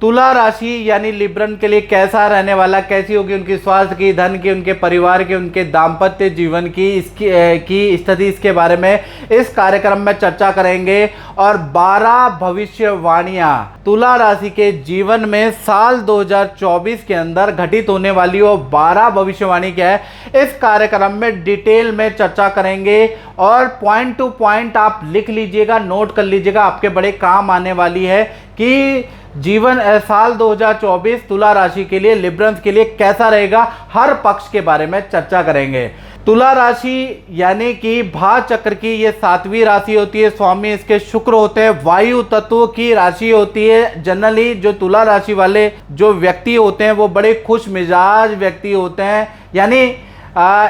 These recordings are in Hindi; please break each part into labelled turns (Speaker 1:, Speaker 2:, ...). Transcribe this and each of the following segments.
Speaker 1: तुला राशि यानी लिब्रन के लिए कैसा रहने वाला, कैसी होगी उनकी स्वास्थ्य की, धन की, उनके परिवार की, उनके दाम्पत्य जीवन की स्थिति, इसके बारे में इस कार्यक्रम में चर्चा करेंगे। और 12 भविष्यवाणियां तुला राशि के जीवन में साल 2024 के अंदर घटित होने वाली वो 12 भविष्यवाणी क्या है, इस कार्यक्रम में डिटेल में चर्चा करेंगे। और पॉइंट टू पॉइंट आप लिख लीजिएगा, नोट कर लीजिएगा, आपके बड़े काम आने वाली है कि जीवन साल 2024 तुला राशि के लिए, लिब्रन्स के लिए कैसा रहेगा, हर पक्ष के बारे में चर्चा करेंगे। तुला राशि यानी कि भाव चक्र की ये 7वीं राशि होती है, स्वामी इसके शुक्र होते हैं, वायु तत्व की राशि होती है। जनरली जो तुला राशि वाले जो व्यक्ति होते हैं वो बड़े खुश मिजाज व्यक्ति होते हैं, यानी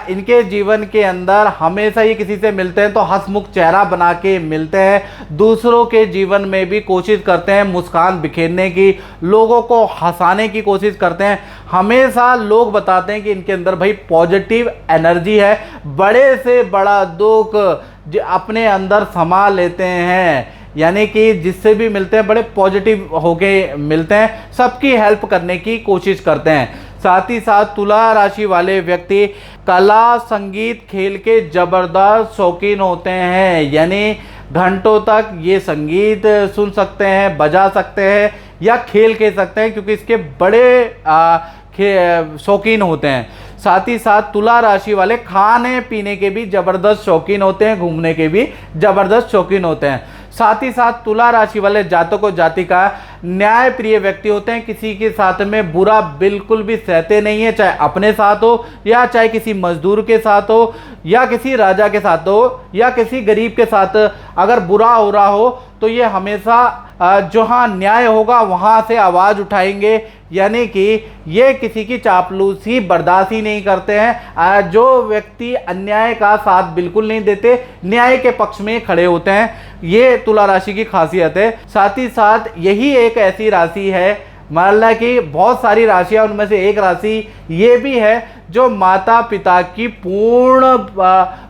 Speaker 1: इनके जीवन के अंदर हमेशा ही किसी से मिलते हैं तो हंसमुख चेहरा बना के मिलते हैं, दूसरों के जीवन में भी कोशिश करते हैं मुस्कान बिखेरने की, लोगों को हंसाने की कोशिश करते हैं। हमेशा लोग बताते हैं कि इनके अंदर भाई पॉजिटिव एनर्जी है, बड़े से बड़ा दुख अपने अंदर समा लेते हैं, यानी कि जिससे भी मिलते हैं बड़े पॉजिटिव होके मिलते हैं, सबकी हेल्प करने की कोशिश करते हैं। साथ ही साथ तुला राशि वाले व्यक्ति कला, संगीत, खेल के जबरदस्त शौकीन होते हैं, यानी घंटों तक ये संगीत सुन सकते हैं, बजा सकते हैं या खेल खेल सकते हैं, क्योंकि इसके बड़े शौकीन होते हैं। साथ ही साथ तुला राशि वाले खाने पीने के भी जबरदस्त शौकीन होते हैं, घूमने के भी जबरदस्त शौकीन होते हैं। साथ ही साथ तुला राशि वाले जातकों जातिका न्याय प्रिय व्यक्ति होते हैं, किसी के साथ में बुरा बिल्कुल भी सहते नहीं है, चाहे अपने साथ हो या चाहे किसी मजदूर के साथ हो या किसी राजा के साथ हो या किसी गरीब के साथ अगर बुरा हो रहा हो तो ये हमेशा जहाँ न्याय होगा वहाँ से आवाज़ उठाएंगे, यानी कि ये किसी की चापलूसी बर्दाश्त ही नहीं करते हैं। जो व्यक्ति अन्याय का साथ बिल्कुल नहीं देते, न्याय के पक्ष में खड़े होते हैं, ये तुला राशि की खासियत है। साथ ही साथ यही एक ऐसी राशि है, मान ला कि बहुत सारी राशियां उनमें से एक राशि ये भी है जो माता पिता की पूर्ण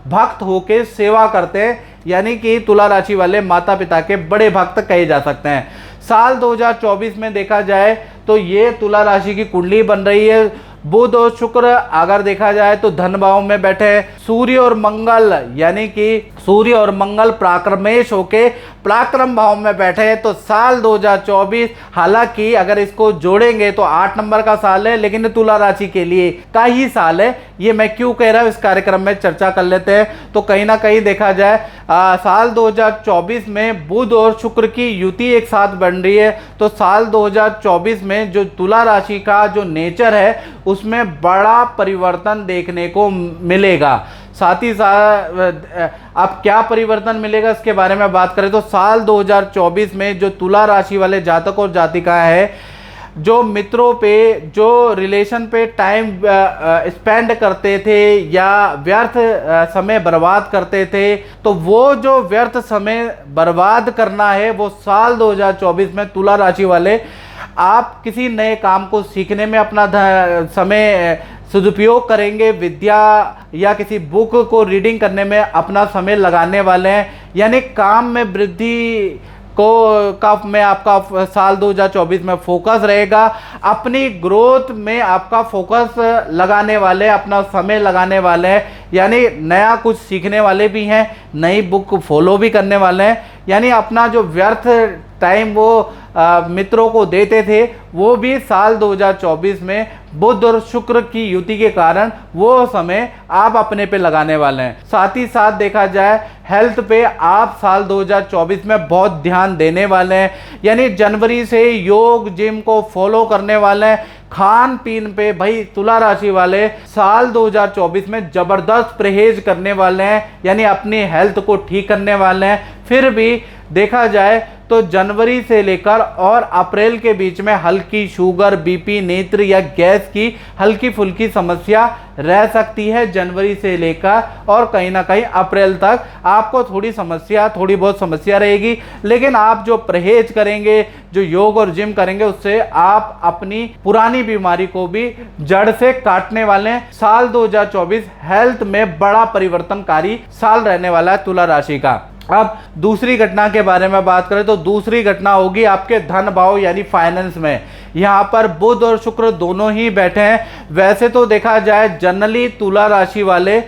Speaker 1: भक्त होकर सेवा करते हैं, यानी कि तुला राशि वाले माता पिता के बड़े भक्त कहे जा सकते हैं। साल 2024 में देखा जाए तो ये तुला राशि की कुंडली बन रही है। बुध और शुक्र अगर देखा जाए तो धन भाव में बैठे हैं, सूर्य और मंगल यानी कि सूर्य और मंगल प्राक्रमेश होके पराक्रम भाव में बैठे हैं। तो साल 2024 हालांकि अगर इसको जोड़ेंगे तो 8 नंबर का साल है, लेकिन तुला राशि के लिए का ही साल है। ये मैं क्यों कह रहा हूँ, इस कार्यक्रम में चर्चा कर लेते हैं। तो कहीं ना कहीं देखा जाए साल 2024 में बुध और शुक्र की युति एक साथ बन रही है, तो साल 2024 में जो तुला राशि का जो नेचर है उसमें बड़ा परिवर्तन देखने को मिलेगा। साथ ही साथ अब क्या परिवर्तन मिलेगा इसके बारे में बात करें तो साल 2024 में जो तुला राशि वाले जातक और जातिका है, जो मित्रों पे, जो रिलेशन पे टाइम स्पेंड करते थे या व्यर्थ समय बर्बाद करते थे, तो वो जो व्यर्थ समय बर्बाद करना है वो साल 2024 में तुला राशि वाले आप किसी नए काम को सीखने में अपना समय सदुपयोग करेंगे, विद्या या किसी बुक को रीडिंग करने में अपना समय लगाने वाले हैं, यानी काम में वृद्धि में आपका साल 2024 में फोकस रहेगा। अपनी ग्रोथ में आपका फोकस लगाने वाले, अपना समय लगाने वाले हैं, यानी नया कुछ सीखने वाले भी हैं, नई बुक फॉलो भी करने वाले हैं, यानी अपना जो व्यर्थ टाइम वो मित्रों को देते थे वो भी साल 2024 में बुध और शुक्र की युति के कारण वो समय आप अपने पे लगाने वाले हैं। साथ ही साथ देखा जाए हेल्थ पे आप साल 2024 में बहुत ध्यान देने वाले हैं, यानी जनवरी से योग जिम को फॉलो करने वाले हैं। खान पीन पे भाई तुला राशि वाले साल 2024 में जबरदस्त परहेज करने वाले हैं, यानी अपनी हेल्थ को ठीक करने वाले हैं। फिर भी देखा जाए तो जनवरी से लेकर और अप्रैल के बीच में हल्की शुगर, बीपी, नेत्र या गैस की हल्की फुल्की समस्या रह सकती है जनवरी से लेकर, और कहीं ना कहीं अप्रैल तक आपको थोड़ी बहुत समस्या रहेगी। लेकिन आप जो परहेज करेंगे, जो योग और जिम करेंगे, उससे आप अपनी पुरानी बीमारी को भी जड़ से काटने वाले हैं। साल 2024 हेल्थ में बड़ा परिवर्तनकारी साल रहने वाला है तुला राशि का। अब दूसरी घटना के बारे में बात करें तो दूसरी घटना होगी आपके धन भाव यानी फाइनेंस में। यहाँ पर बुध और शुक्र दोनों ही बैठे हैं। वैसे तो देखा जाए जनरली तुला राशि वाले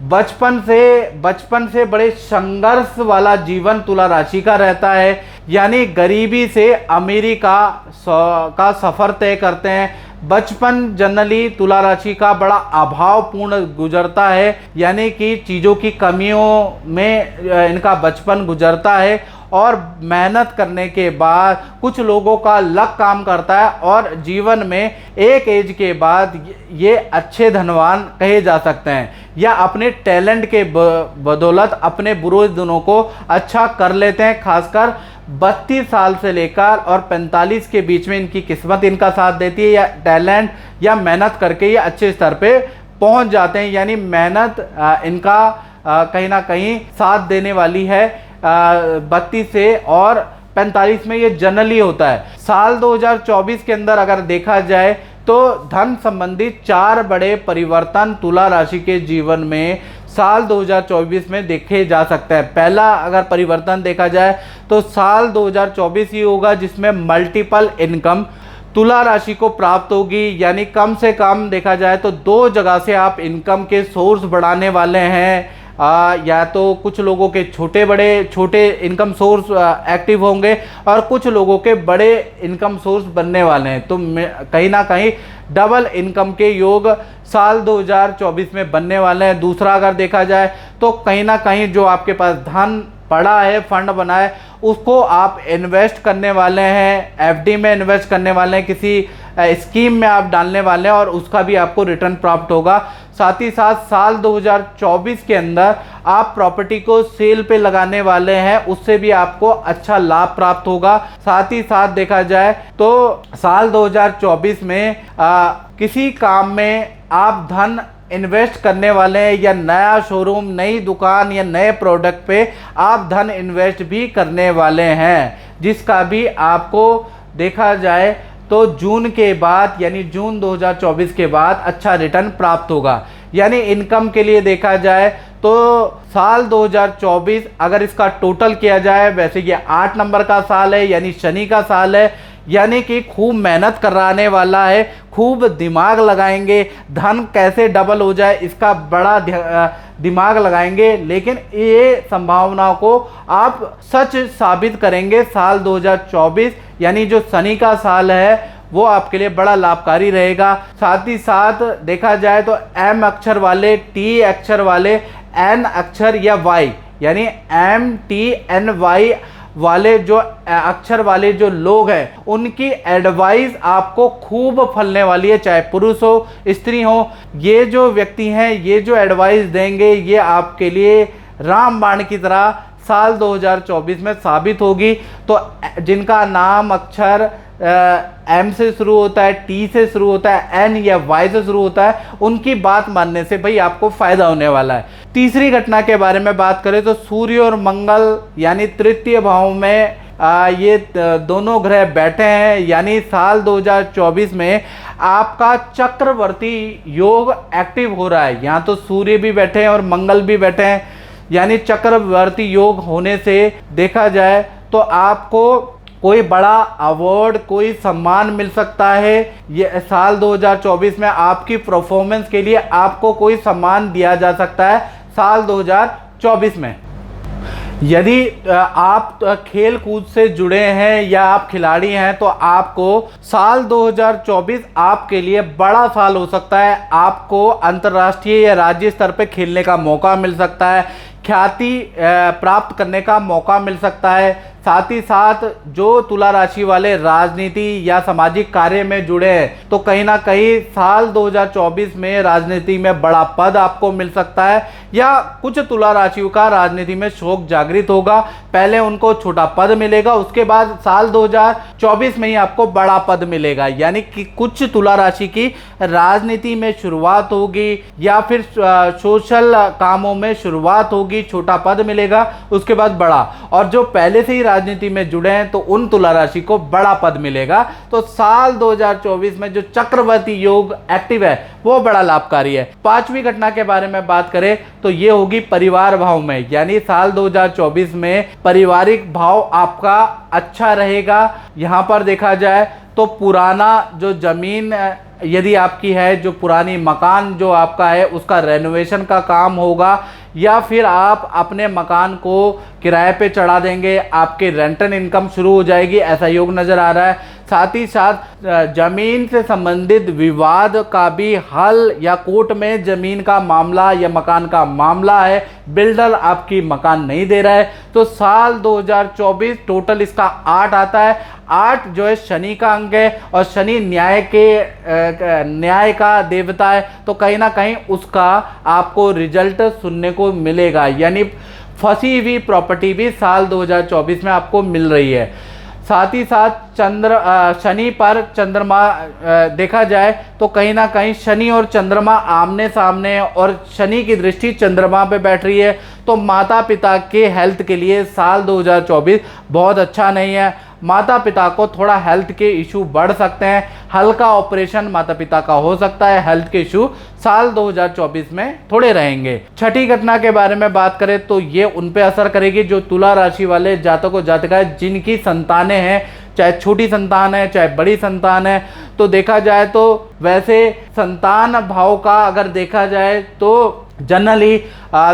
Speaker 1: बचपन से बड़े संघर्ष वाला जीवन तुला राशि का रहता है, यानी गरीबी से अमीरी का सफर तय करते हैं। बचपन जनरली तुला राशि का बड़ा अभावपूर्ण गुजरता है, यानी कि चीज़ों की कमियों में इनका बचपन गुजरता है और मेहनत करने के बाद कुछ लोगों का लक काम करता है और जीवन में एक एज के बाद ये अच्छे धनवान कहे जा सकते हैं या अपने टैलेंट के बदौलत अपने बुरे दिनों को अच्छा कर लेते हैं। खासकर 32 साल से लेकर और 45 के बीच में इनकी किस्मत इनका साथ देती है, या टैलेंट या मेहनत करके ये अच्छे स्तर पे पहुंच जाते हैं, यानी मेहनत इनका कहीं ना कहीं साथ देने वाली है। 32 से और 45 में ये जनरली होता है। साल 2024 के अंदर अगर देखा जाए तो धन संबंधी 4 बड़े परिवर्तन तुला राशि के जीवन में साल 2024 में देखे जा सकते हैं। पहला अगर परिवर्तन देखा जाए तो साल 2024 ही होगा जिसमें मल्टीपल इनकम तुला राशि को प्राप्त होगी, यानी कम से कम देखा जाए तो 2 जगह से आप इनकम के सोर्स बढ़ाने वाले हैं। या तो कुछ लोगों के छोटे इनकम सोर्स एक्टिव होंगे और कुछ लोगों के बड़े इनकम सोर्स बनने वाले हैं। तो कहीं ना कहीं डबल इनकम के योग साल 2024 में बनने वाले हैं। दूसरा अगर देखा जाए तो कहीं ना कहीं जो आपके पास धन पड़ा है, फंड बना है, उसको आप इन्वेस्ट करने वाले हैं, एफडी में इन्वेस्ट करने वाले हैं, किसी स्कीम में आप डालने वाले हैं और उसका भी आपको रिटर्न प्राप्त होगा। साथ ही साथ साल 2024 के अंदर आप प्रॉपर्टी को सेल पे लगाने वाले हैं, उससे भी आपको अच्छा लाभ प्राप्त होगा। साथ ही साथ देखा जाए तो साल 2024 में किसी काम में आप धन इन्वेस्ट करने वाले हैं या नया शोरूम, नई दुकान या नए प्रोडक्ट पे आप धन इन्वेस्ट भी करने वाले हैं, जिसका भी आपको देखा जाए तो जून के बाद यानी जून 2024 के बाद अच्छा रिटर्न प्राप्त होगा। यानी इनकम के लिए देखा जाए तो साल 2024 अगर इसका टोटल किया जाए, वैसे ये 8 नंबर का साल है, यानी शनि का साल है, यानी कि खूब मेहनत कराने वाला है, खूब दिमाग लगाएंगे, धन कैसे डबल हो जाए इसका बड़ा दिमाग लगाएंगे, लेकिन ये संभावनाओं को आप सच साबित करेंगे। साल 2024 यानी जो शनि का साल है वो आपके लिए बड़ा लाभकारी रहेगा। साथ ही साथ देखा जाए तो एम अक्षर वाले, टी अक्षर वाले, एन अक्षर या वाई यानी MTNY वाले जो अक्षर वाले जो लोग हैं उनकी एडवाइस आपको खूब फलने वाली है, चाहे पुरुष हो स्त्री हो। ये जो व्यक्ति हैं ये जो एडवाइस देंगे ये आपके लिए रामबाण की तरह साल 2024 में साबित होगी। तो जिनका नाम अक्षर एम से शुरू होता है, टी से शुरू होता है, एन या वाई से शुरू होता है, उनकी बात मानने से भाई आपको फायदा होने वाला है। तीसरी घटना के बारे में बात करें तो सूर्य और मंगल यानी तृतीय भाव में ये दोनों ग्रह बैठे हैं, यानी साल 2024 में आपका चक्रवर्ती योग एक्टिव हो रहा है। यहाँ तो सूर्य भी बैठे हैं और मंगल भी बैठे हैं, यानी चक्रवर्ती योग होने से देखा जाए तो आपको कोई बड़ा अवार्ड, कोई सम्मान मिल सकता है। ये साल 2024 में आपकी परफॉर्मेंस के लिए आपको कोई सम्मान दिया जा सकता है साल 2024 में। यदि आप खेल कूद से जुड़े हैं या आप खिलाड़ी हैं तो आपको साल 2024 आपके लिए बड़ा साल हो सकता है। आपको अंतर्राष्ट्रीय या राज्य स्तर पर खेलने का मौका मिल सकता है, ख्याति प्राप्त करने का मौका मिल सकता है। साथ ही साथ जो तुला राशि वाले राजनीति या सामाजिक कार्य में जुड़े हैं तो कहीं ना कहीं साल 2024 में राजनीति में बड़ा पद आपको मिल सकता है, या कुछ तुला राशियों का राजनीति में शौक जागृत होगा। पहले उनको छोटा पद मिलेगा, उसके बाद साल 2024 में ही आपको बड़ा पद मिलेगा, यानी कि कुछ तुला राशि की राजनीति में शुरुआत होगी या फिर सोशल कामों में शुरुआत होगी, छोटा पद मिलेगा, उसके बाद बड़ा। और जो पहले से ही राजनीति में जुड़े हैं तो उन तुला राशि को बड़ा पद मिलेगा। तो साल 2024 में जो चक्रवर्ती योग एक्टिव है वो बड़ा लाभकारी है। पांचवी घटना के बारे में बात करें तो ये होगी परिवार भाव में, यानी साल 2024 में पारिवारिक भाव आपका अच्छा रहेगा। यहां पर देखा जाए तो पुराना जो जमीन यदि आपकी है, जो पुरानी मकान जो आपका है उसका रेनोवेशन का काम होगा, या फिर आप अपने मकान को किराए पे चढ़ा देंगे, आपके रेंटल इनकम शुरू हो जाएगी, ऐसा योग नज़र आ रहा है। साथ ही साथ जमीन से संबंधित विवाद का भी हल, या कोर्ट में जमीन का मामला या मकान का मामला है, बिल्डर आपकी मकान नहीं दे रहा है, तो साल 2024 टोटल इसका 8 आता है। 8 जो है शनि का अंक है और शनि न्याय का देवता है, तो कहीं ना कहीं उसका आपको रिजल्ट सुनने को मिलेगा, यानी फंसी हुई प्रॉपर्टी भी साल 2024 में आपको मिल रही है। साथ ही साथ शनि पर चंद्रमा देखा जाए तो कहीं ना कहीं शनि और चंद्रमा आमने सामने है और शनि की दृष्टि चंद्रमा पे बैठ रही है, तो माता पिता के हेल्थ के लिए साल 2024 बहुत अच्छा नहीं है। माता पिता को थोड़ा हेल्थ के इशू बढ़ सकते हैं, हल्का ऑपरेशन माता पिता का हो सकता है, हेल्थ के इशू साल 2024 में थोड़े रहेंगे। छठी घटना के बारे में बात करें तो ये उन पे असर करेगी जो तुला राशि वाले जातकों जातिकाएं जिनकी संतानें हैं, चाहे छोटी संतान है चाहे बड़ी संतान है। तो देखा जाए तो वैसे संतान भाव का अगर देखा जाए तो जनरली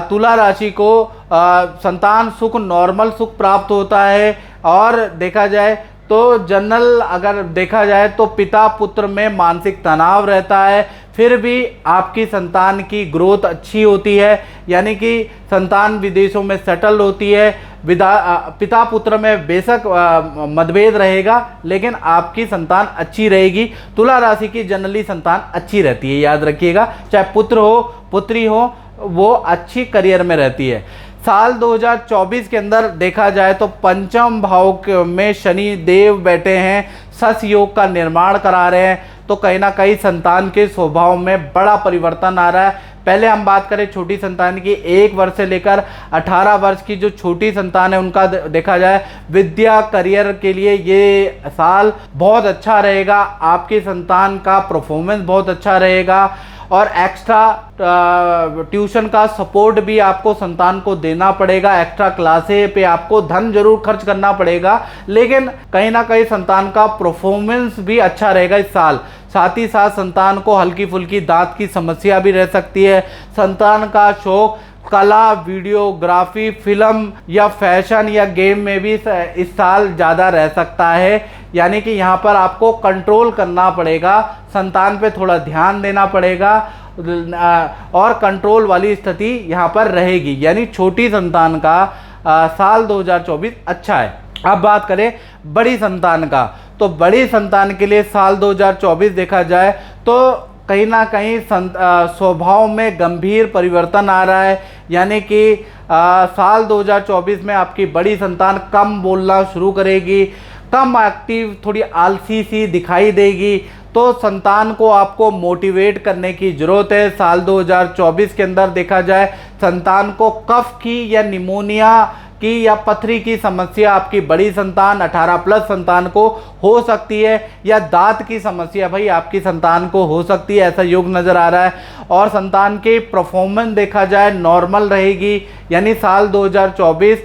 Speaker 1: तुला राशि को संतान सुख, नॉर्मल सुख प्राप्त होता है, और देखा जाए तो जनरल अगर देखा जाए तो पिता पुत्र में मानसिक तनाव रहता है, फिर भी आपकी संतान की ग्रोथ अच्छी होती है, यानी कि संतान विदेशों में सेटल होती है। पिता पुत्र में बेशक मतभेद रहेगा लेकिन आपकी संतान अच्छी रहेगी। तुला राशि की जनरली संतान अच्छी रहती है, याद रखिएगा, चाहे पुत्र हो पुत्री हो, वो अच्छी करियर में रहती है। साल 2024 के अंदर देखा जाए तो पंचम भाव में शनि देव बैठे हैं, सस योग का निर्माण करा रहे हैं, तो कहीं ना कहीं संतान के स्वभाव में बड़ा परिवर्तन आ रहा है। पहले हम बात करें छोटी संतान की, 1 वर्ष से लेकर 18 वर्ष की जो छोटी संतान है उनका देखा जाए विद्या करियर के लिए ये साल बहुत अच्छा रहेगा। आपकी संतान का परफॉर्मेंस बहुत अच्छा रहेगा और एक्स्ट्रा ट्यूशन का सपोर्ट भी आपको संतान को देना पड़ेगा। एक्स्ट्रा क्लासे पे आपको धन जरूर खर्च करना पड़ेगा, लेकिन कहीं ना कहीं संतान का परफॉर्मेंस भी अच्छा रहेगा इस साल। साथ ही साथ संतान को हल्की फुल्की दांत की समस्या भी रह सकती है। संतान का शौक कला, वीडियोग्राफी, फिल्म या फैशन या गेम में भी इस साल ज़्यादा रह सकता है, यानी कि यहाँ पर आपको कंट्रोल करना पड़ेगा, संतान पे थोड़ा ध्यान देना पड़ेगा और कंट्रोल वाली स्थिति यहाँ पर रहेगी, यानी छोटी संतान का साल 2024 अच्छा है। अब बात करें बड़ी संतान का, तो बड़ी संतान के लिए साल 2024 देखा जाए तो कहीं ना कहीं स्वभाव में गंभीर परिवर्तन आ रहा है, यानी कि साल 2024 में आपकी बड़ी संतान कम बोलना शुरू करेगी, कम एक्टिव, थोड़ी आलसी सी दिखाई देगी, तो संतान को आपको मोटिवेट करने की ज़रूरत है। साल 2024 के अंदर देखा जाए संतान को कफ की या निमोनिया की या पथरी की समस्या आपकी बड़ी संतान 18+ संतान को हो सकती है, या दांत की समस्या भाई आपकी संतान को हो सकती है, ऐसा योग नज़र आ रहा है। और संतान के परफॉर्मेंस देखा जाए नॉर्मल रहेगी, यानी साल 2024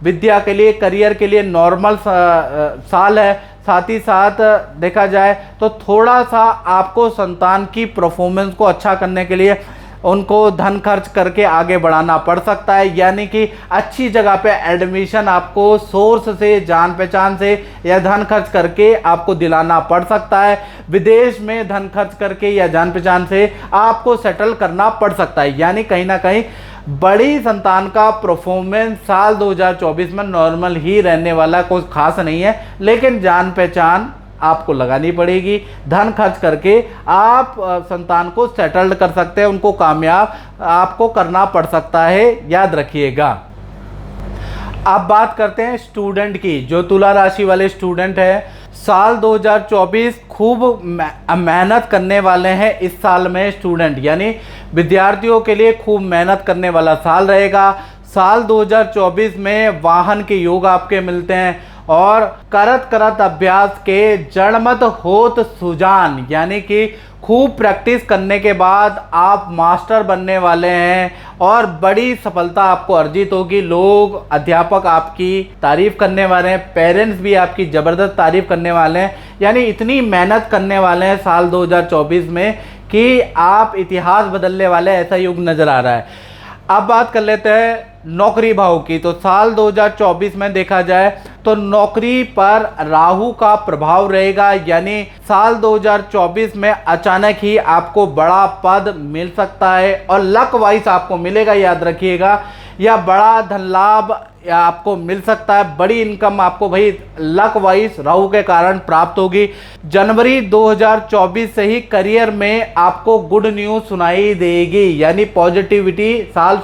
Speaker 1: विद्या के लिए, करियर के लिए नॉर्मल साल है। साथ ही साथ देखा जाए तो थोड़ा सा आपको संतान की परफॉर्मेंस को अच्छा करने के लिए उनको धन खर्च करके आगे बढ़ाना पड़ सकता है, यानी कि अच्छी जगह पे एडमिशन आपको सोर्स से, जान पहचान से या धन खर्च करके आपको दिलाना पड़ सकता है। विदेश में धन खर्च करके या जान पहचान से आपको सेटल करना पड़ सकता है, यानी कहीं ना कहीं बड़ी संतान का परफॉर्मेंस साल 2024 में नॉर्मल ही रहने वाला, कोई खास नहीं है, लेकिन जान पहचान आपको लगानी पड़ेगी, धन खर्च करके आप संतान को सेटल्ड कर सकते हैं, उनको कामयाब आपको करना पड़ सकता है, याद रखिएगा। अब बात करते हैं स्टूडेंट की, जो तुला राशि वाले स्टूडेंट हैं, साल 2024 खूब मेहनत करने वाले हैं इस साल में स्टूडेंट, यानी विद्यार्थियों के लिए खूब मेहनत करने वाला साल रहेगा। साल 2024 में वाहन के योग आपके मिलते हैं और करत करत अभ्यास के जड़मत होत सुजान, यानी कि खूब प्रैक्टिस करने के बाद आप मास्टर बनने वाले हैं और बड़ी सफलता आपको अर्जित होगी। लोग, अध्यापक आपकी तारीफ करने वाले हैं, पेरेंट्स भी आपकी ज़बरदस्त तारीफ करने वाले हैं, यानी इतनी मेहनत करने वाले हैं साल 2024 में कि आप इतिहास बदलने वाले ऐसा युग नज़र आ रहा है। अब बात कर लेते हैं नौकरी भाव की। तो साल 2024 में देखा जाए तो नौकरी पर राहु का प्रभाव रहेगा, यानी साल 2024 में अचानक ही आपको बड़ा पद मिल सकता है और लक वाइज आपको मिलेगा, याद रखिएगा, या बड़ा धन लाभ या आपको मिल सकता है। बड़ी इनकम आपको भाई लक वाइज राहु के कारण प्राप्त होगी। जनवरी 2024 से ही करियर में आपको गुड न्यूज़ सुनाई देगी, यानी पॉजिटिविटी साल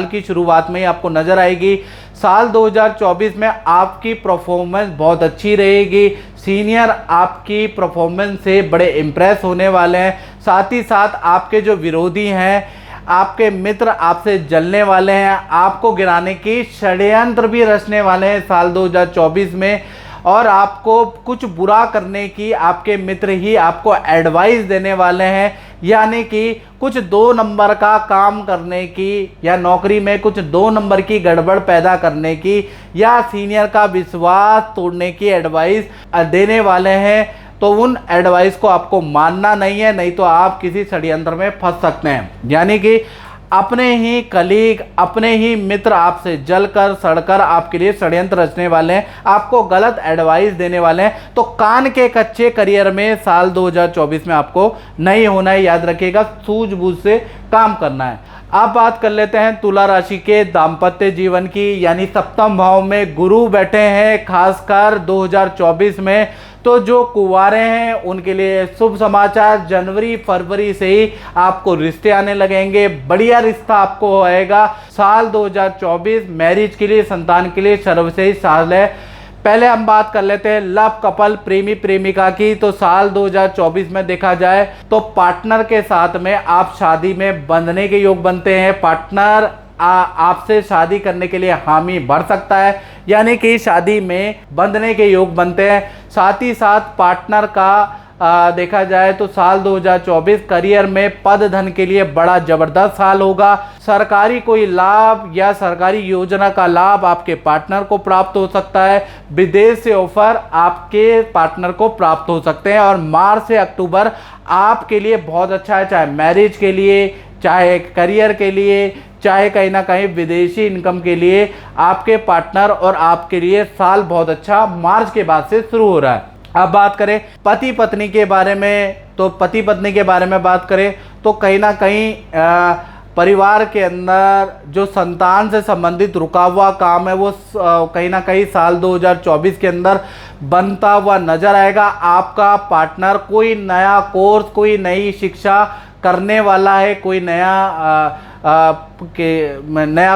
Speaker 1: की शुरुआत में ही आपको नजर आएगी। साल 2024 में आपकी परफॉर्मेंस बहुत अच्छी रहेगी। सीनियर आपकी परफॉर्मेंस से बड़े इम्प्रेस होने वाले हैं। साथ ही साथ आपके जो विरोधी हैं, आपके मित्र आपसे जलने वाले हैं, आपको गिराने की षड्यंत्र भी रचने वाले हैं साल 2024 में, और आपको कुछ बुरा करने की आपके मित्र ही आपको एडवाइस देने वाले हैं, यानी कि कुछ 2 नंबर का काम करने की या नौकरी में कुछ 2 नंबर की गड़बड़ पैदा करने की या सीनियर का विश्वास तोड़ने की एडवाइस देने वाले हैं। तो उन एडवाइस को आपको मानना नहीं है, नहीं तो आप किसी षड्यंत्र में फंस सकते हैं। यानी कि अपने ही कलीग, अपने ही मित्र आपसे जलकर सड़कर आपके लिए षड्यंत्र रचने वाले हैं, आपको गलत एडवाइस देने वाले हैं। तो कान के कच्चे करियर में साल 2024 में आपको नहीं होना है, याद रखिएगा, सूझबूझ से काम करना है। अब बात कर लेते हैं तुला राशि के दाम्पत्य जीवन की, यानी सप्तम भाव में गुरु बैठे हैं खासकर 2024 में। तो जो कुंवारे हैं उनके लिए शुभ समाचार, जनवरी फरवरी से ही आपको रिश्ते आने लगेंगे, बढ़िया रिश्ता आपको होएगा। साल 2024 मैरिज के लिए, संतान के लिए सर्वश्रेष्ठ साल है। पहले हम बात कर लेते हैं लव कपल, प्रेमी प्रेमिका की। तो साल 2024 में देखा जाए तो पार्टनर के साथ में आप शादी में बंधने के योग बनते हैं। पार्टनर आपसे शादी करने के लिए हामी भर सकता है, यानी कि शादी में बंधने के योग बनते हैं। साथ ही साथ पार्टनर का देखा जाए तो साल 2024 करियर में पद धन के लिए बड़ा जबरदस्त साल होगा। सरकारी कोई लाभ या सरकारी योजना का लाभ आपके पार्टनर को प्राप्त हो सकता है। विदेश से ऑफर आपके पार्टनर को प्राप्त हो सकते हैं। और मार्च से अक्टूबर आपके लिए बहुत अच्छा है, चाहे मैरिज के लिए, चाहे करियर के लिए, चाहे कहीं ना कहीं विदेशी इनकम के लिए। आपके पार्टनर और आपके लिए साल बहुत अच्छा मार्च के बाद से शुरू हो रहा है। अब बात करें पति पत्नी के बारे में, तो पति पत्नी के बारे में बात करें तो कहीं ना कहीं परिवार के अंदर जो संतान से संबंधित रुका हुआ काम है वो कहीं ना कहीं साल 2024 के अंदर बनता हुआ नजर आएगा। आपका पार्टनर कोई नया कोर्स, कोई नई शिक्षा करने वाला है, कोई नया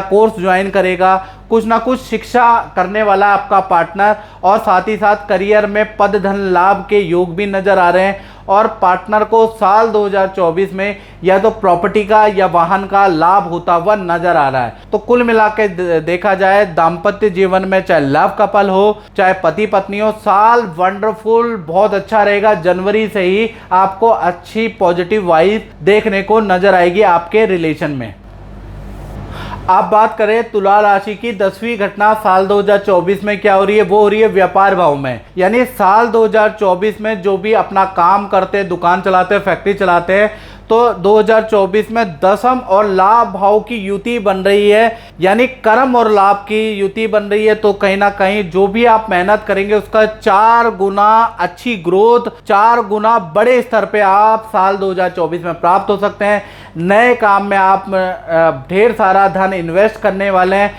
Speaker 1: कोर्स ज्वाइन करेगा, कुछ ना कुछ शिक्षा करने वाला आपका पार्टनर। और साथ ही साथ करियर में पद धन लाभ के योग भी नजर आ रहे हैं। और पार्टनर को साल 2024 में या तो प्रॉपर्टी का या वाहन का लाभ होता हुआ नजर आ रहा है। तो कुल मिला के देखा जाए दाम्पत्य जीवन में चाहे लव कपल हो चाहे पति पत्नी हो, साल वंडरफुल बहुत अच्छा रहेगा। जनवरी से ही आपको अच्छी पॉजिटिव वाइब देखने को नजर आएगी आपके रिलेशन में। आप बात करें तुला राशि की 10वीं घटना साल 2024 में क्या हो रही है, वो हो रही है व्यापार भाव में। यानी साल 2024 में जो भी अपना काम करते हैं, दुकान चलाते हैं, फैक्ट्री चलाते हैं, तो 2024 में दशम और लाभ भाव की युति बन रही है, यानी कर्म और लाभ की युति बन रही है। तो कहीं ना कहीं जो भी आप मेहनत करेंगे उसका 4 गुना अच्छी ग्रोथ, 4 गुना बड़े स्तर पे आप साल 2024 में प्राप्त हो सकते हैं। नए काम में आप ढेर सारा धन इन्वेस्ट करने वाले हैं।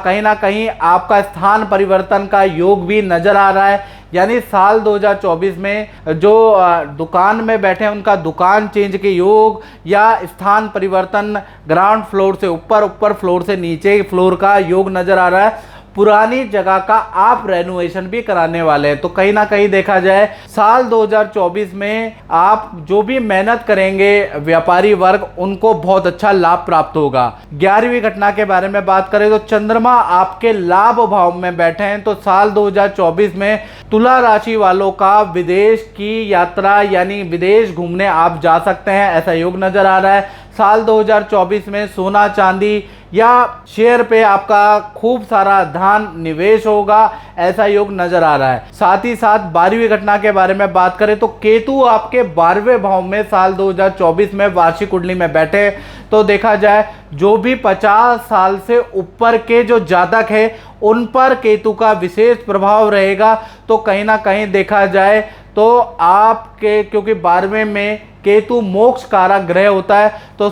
Speaker 1: कहीं ना कहीं आपका स्थान परिवर्तन का योग भी नजर आ रहा है, यानी साल 2024 में जो दुकान में बैठे हैं उनका दुकान चेंज के योग या स्थान परिवर्तन, ग्राउंड फ्लोर से ऊपर, ऊपर फ्लोर से नीचे फ्लोर का योग नजर आ रहा है। पुरानी जगह का आप रेनोवेशन भी कराने वाले हैं। तो कहीं ना कहीं देखा जाए साल 2024 में आप जो भी मेहनत करेंगे व्यापारी वर्ग, उनको बहुत अच्छा लाभ प्राप्त होगा। 11वीं घटना के बारे में बात करें तो चंद्रमा आपके लाभ भाव में बैठे हैं, तो साल 2024 में तुला राशि वालों का विदेश की यात्रा यानी विदेश घूमने आप जा सकते हैं, ऐसा योग नजर आ रहा है। साल 2024 में सोना चांदी या शेयर पे आपका खूब सारा धन निवेश होगा, ऐसा योग नजर आ रहा है। साथ ही साथ 12वीं घटना के बारे में बात करें तो केतु आपके 12वें भाव में साल 2024 में वार्षिक कुंडली में बैठे, तो देखा जाए जो भी 50 साल से ऊपर के जो जातक है उन पर केतु का विशेष प्रभाव रहेगा। तो कहीं ना कहीं देखा जाए तो आपके, क्योंकि 12वें में केतु मोक्ष कारक ग्रह होता है, तो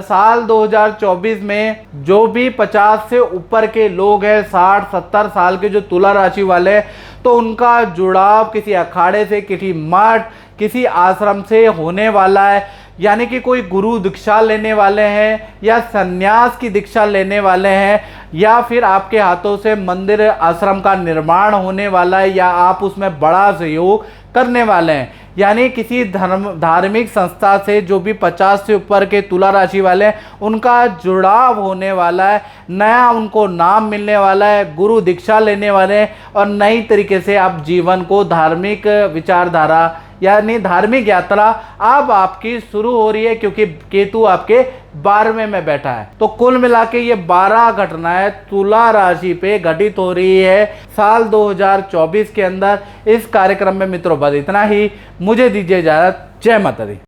Speaker 1: साल 2024 में जो भी 50 से ऊपर के लोग हैं, 60-70 साल के जो तुला राशि वाले हैं, तो उनका जुड़ाव किसी अखाड़े से, किसी मठ, किसी आश्रम से होने वाला है। यानी कि कोई गुरु दीक्षा लेने वाले हैं या सन्यास की दीक्षा लेने वाले हैं, या फिर आपके हाथों से मंदिर आश्रम का निर्माण होने वाला है, या आप उसमें बड़ा सहयोग करने वाले हैं। यानी किसी धार्मिक संस्था से जो भी 50 से ऊपर के तुला राशि वाले हैं उनका जुड़ाव होने वाला है, नया उनको नाम मिलने वाला है, गुरु दीक्षा लेने वाले हैं, और नई तरीके से आप जीवन को धार्मिक विचारधारा यानी धार्मिक यात्रा अब आपकी शुरू हो रही है, क्योंकि केतु आपके 12वें में बैठा है। तो कुल मिला के ये 12 घटनाएं तुला राशि पे घटित हो रही है साल 2024 के अंदर। इस कार्यक्रम में मित्रों बस इतना ही, मुझे दीजिए इजाजत। जय माता दी।